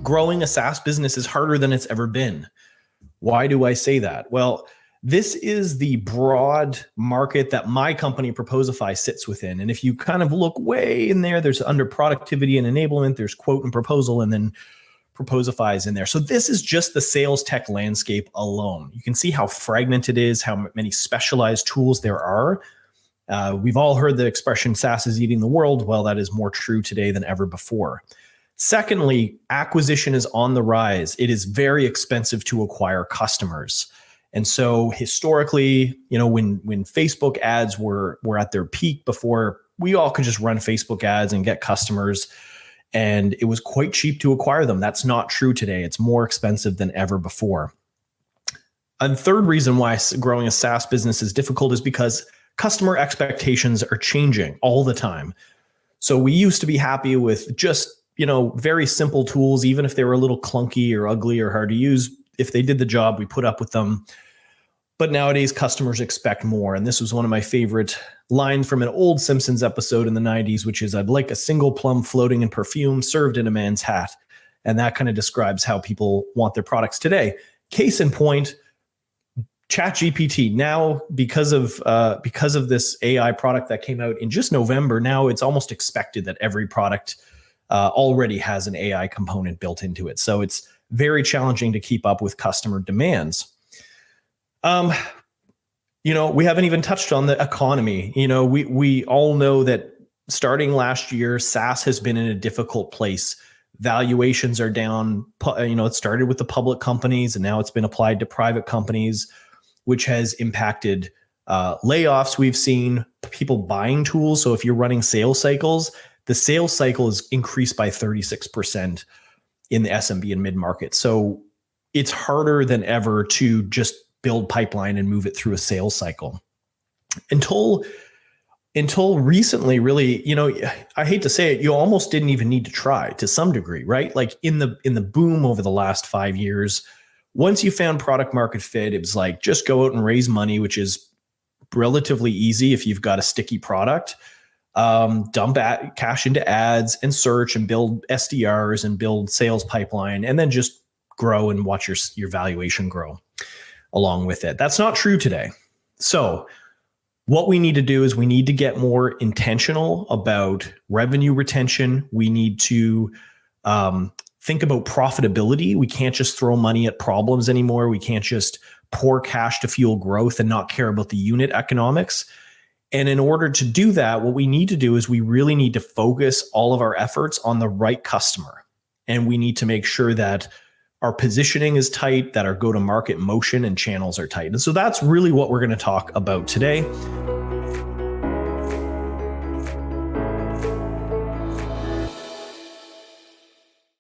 growing a SaaS business is harder than it's ever been. Why do I say that? Well, this is the broad market that my company Proposify sits within. And if you kind of look way in there, there's under productivity and enablement, there's quote and proposal, and then Proposify is in there. So this is just the sales tech landscape alone. You can see how fragmented it is, how many specialized tools there are. We've all heard the expression SaaS is eating the world. Well, that is more true today than ever before. Secondly, acquisition is on the rise. It is very expensive to acquire customers. And so historically, when Facebook ads were at their peak, before we all could just run Facebook ads and get customers, and it was quite cheap to acquire them. That's not true today. It's more expensive than ever before. A third reason why growing a SaaS business is difficult is because customer expectations are changing all the time. So we used to be happy with just, very simple tools, even if they were a little clunky or ugly or hard to use. If they did the job, we put up with them. But nowadays, customers expect more. And this was one of my favorite lines from an old Simpsons episode in the 90s, which is, "I'd like a single plum floating in perfume served in a man's hat." And that kind of describes how people want their products today. Case in point, ChatGPT. Now, because of this AI product that came out in just November, now it's almost expected that every product already has an AI component built into it. So it's very challenging to keep up with customer demands. We haven't even touched on the economy. We all know that starting last year, SaaS has been in a difficult place. Valuations are down. It started with the public companies and now it's been applied to private companies, which has impacted layoffs. We've seen people buying tools. So if you're running sales cycles, the sales cycle is increased by 36% in the SMB and mid-market. So it's harder than ever to just build pipeline and move it through a sales cycle. Until recently, really, I hate to say it, you almost didn't even need to try to some degree, right? Like in the boom over the last 5 years, once you found product market fit, it was like, just go out and raise money, which is relatively easy if you've got a sticky product. Dump cash into ads and search and build SDRs and build sales pipeline, and then just grow and watch your valuation grow along with it. That's not true today. So what we need to do is we need to get more intentional about revenue retention. We need to think about profitability. We can't just throw money at problems anymore. We can't just pour cash to fuel growth and not care about the unit economics. And in order to do that, what we need to do is we really need to focus all of our efforts on the right customer. And we need to make sure that our positioning is tight, that our go-to-market motion and channels are tight. And so that's really what we're going to talk about today.